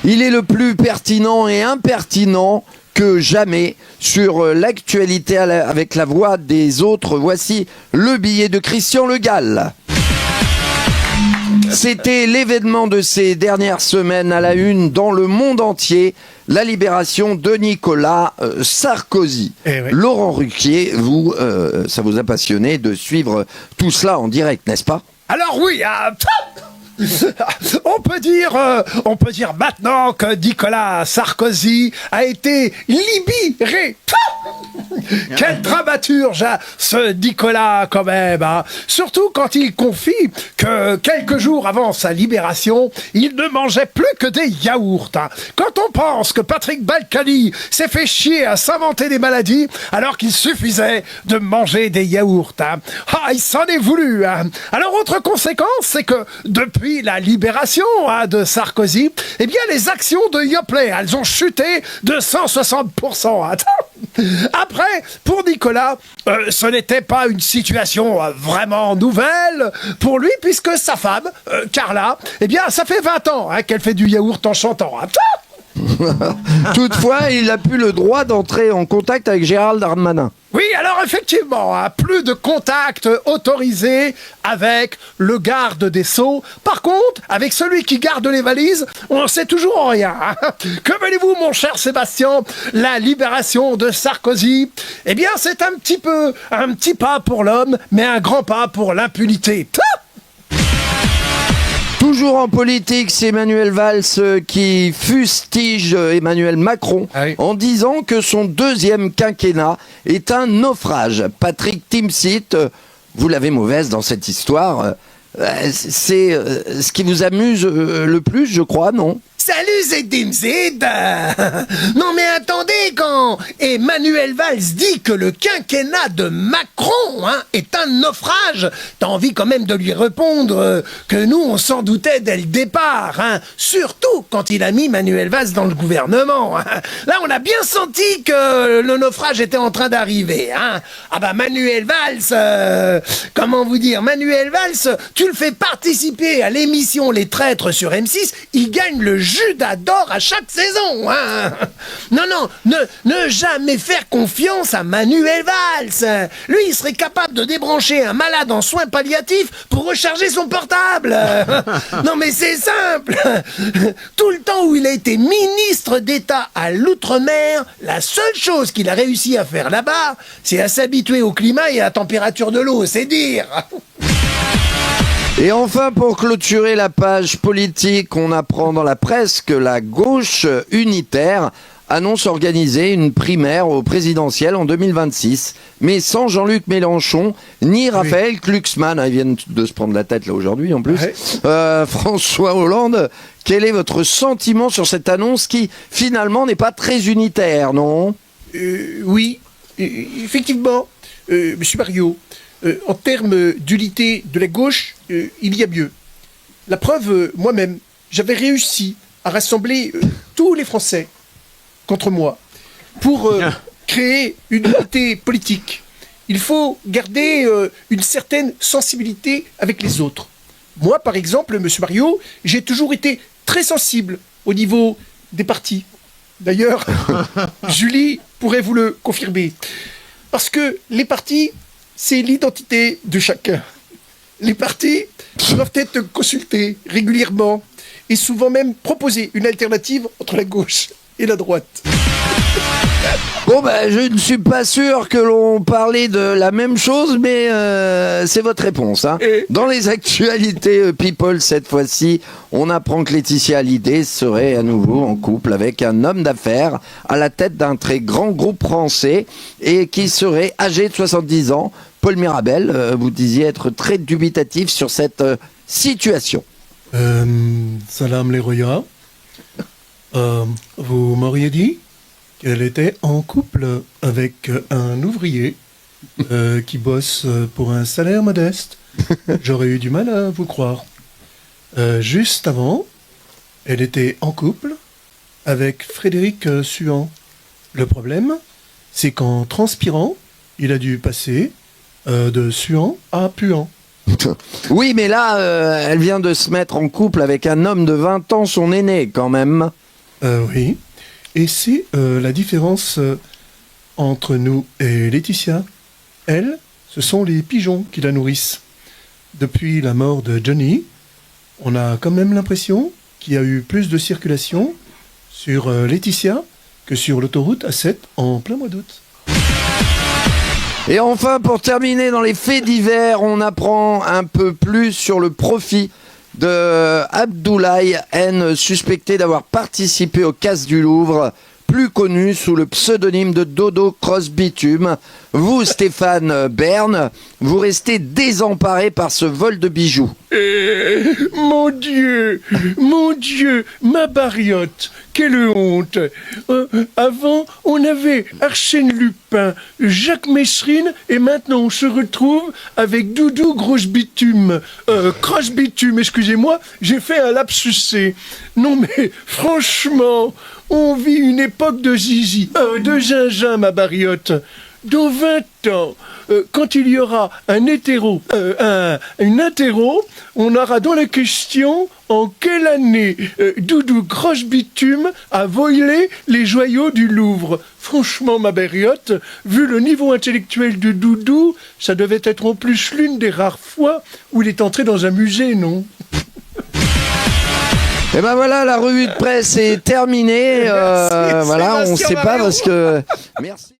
Il est le plus pertinent et impertinent que jamais sur l'actualité avec la voix des autres. Voici le billet de Christian Le Gall. C'était l'événement de ces dernières semaines à la une dans le monde entier, la libération de Nicolas Sarkozy. Eh oui. Laurent Ruquier, vous, ça vous a passionné de suivre tout cela en direct, n'est-ce pas? Alors oui, on peut dire maintenant que Nicolas Sarkozy a été libéré. Quel dramaturge, hein, ce Nicolas, quand même, hein. Surtout quand il confie que quelques jours avant sa libération, il ne mangeait plus que des yaourts, hein. Quand on pense que Patrick Balkany s'est fait chier à s'inventer des maladies alors qu'il suffisait de manger des yaourts, hein. Ah, il s'en est voulu, hein. Alors, autre conséquence, c'est que depuis la libération, hein, de Sarkozy, eh bien, les actions de Yoplait, elles ont chuté de 160%, hein. Après, pour Nicolas, ce n'était pas une situation vraiment nouvelle pour lui, puisque sa femme, Carla, eh bien, ça fait 20 ans, hein, qu'elle fait du yaourt en chantant, hein. Toutefois, il n'a plus le droit d'entrer en contact avec Gérald Darmanin. Oui, alors effectivement, hein, plus de contact autorisé avec le garde des Sceaux. Par contre, avec celui qui garde les valises, on ne sait toujours rien, hein. Que voulez-vous, mon cher Sébastien? La libération de Sarkozy, eh bien, c'est un petit pas pour l'homme, mais un grand pas pour l'impunité. Toujours en politique, c'est Manuel Valls qui fustige Emmanuel Macron en disant que son deuxième quinquennat est un naufrage. Patrick Timsit, vous l'avez mauvaise dans cette histoire. C'est ce qui vous amuse le plus, je crois, non? Salut, c'est Dimsid. Non mais attendez, quand Emmanuel Valls dit que le quinquennat de Macron, hein, est un naufrage, t'as envie quand même de lui répondre que nous on s'en doutait dès le départ, hein, surtout quand il a mis Manuel Valls dans le gouvernement, hein. Là on a bien senti que le naufrage était en train d'arriver, hein. Ah bah Manuel Valls, comment vous dire, Manuel Valls, tu le fais participer à l'émission Les Traîtres sur M6, il gagne le Judas d'or à chaque saison, hein. Non, ne jamais faire confiance à Manuel Valls. Lui, il serait capable de débrancher un malade en soins palliatifs pour recharger son portable. Non, mais c'est simple. Tout le temps où il a été ministre d'État à l'outre-mer, la seule chose qu'il a réussi à faire là-bas, c'est à s'habituer au climat et à la température de l'eau, c'est dire. Et enfin, pour clôturer la page politique, on apprend dans la presse que la gauche unitaire annonce organiser une primaire au présidentiel en 2026, mais sans Jean-Luc Mélenchon, ni Raphaël Glucksmann, ils viennent de se prendre la tête là aujourd'hui en plus, François Hollande. Quel est votre sentiment sur cette annonce qui finalement n'est pas très unitaire, non? Oui, effectivement, Monsieur Mario. En termes d'unité de la gauche, il y a mieux. La preuve, moi-même, j'avais réussi à rassembler tous les Français contre moi pour créer une unité politique. Il faut garder une certaine sensibilité avec les autres. Moi, par exemple, Monsieur Mario, j'ai toujours été très sensible au niveau des partis. D'ailleurs, Julie pourrait vous le confirmer. Parce que les partis, c'est l'identité de chacun. Les partis doivent être consultés régulièrement et souvent même proposer une alternative entre la gauche et la droite. Bon, je ne suis pas sûr que l'on parlait de la même chose, mais c'est votre réponse, hein. Dans les actualités People, cette fois-ci, on apprend que Laetitia Hallyday serait à nouveau en couple avec un homme d'affaires à la tête d'un très grand groupe français et qui serait âgé de 70 ans. Paul Mirabel, vous disiez être très dubitatif sur cette situation. Salam les Roya. Vous m'auriez dit qu'elle était en couple avec un ouvrier qui bosse pour un salaire modeste. J'aurais eu du mal à vous croire. Juste avant, elle était en couple avec Frédéric Suant. Le problème, c'est qu'en transpirant, il a dû passer de Suant à Puant. Oui, mais là, elle vient de se mettre en couple avec un homme de 20 ans, son aîné, quand même. Oui. Et c'est la différence entre nous et Laetitia. Elle, ce sont les pigeons qui la nourrissent. Depuis la mort de Johnny, on a quand même l'impression qu'il y a eu plus de circulation sur Laetitia que sur l'autoroute A7 en plein mois d'août. Et enfin, pour terminer dans les faits divers, on apprend un peu plus sur le profit de Abdoulaye N, suspecté d'avoir participé aux casses du Louvre, plus connu sous le pseudonyme de Dodo Cross Bitume. Vous, Stéphane Bern, vous restez désemparé par ce vol de bijoux. Mon Dieu, ma bariote, quelle honte. Avant, on avait Arsène Lupin, Jacques Messrine, et maintenant on se retrouve avec Doudou Grosse Bitume. Cross Bitume, excusez-moi, j'ai fait un lapsus. Non mais, franchement, on vit une époque de zizi, de zinzin, ma bariote. Dans 20 ans, quand il y aura une hétéro, on aura dans la question en quelle année Doudou Grosse Bitume a volé les joyaux du Louvre. Franchement, ma bariote, vu le niveau intellectuel de Doudou, ça devait être en plus l'une des rares fois où il est entré dans un musée, non ? Et ben voilà, la revue de presse est terminée. Voilà, on ne sait pas parce que... Merci.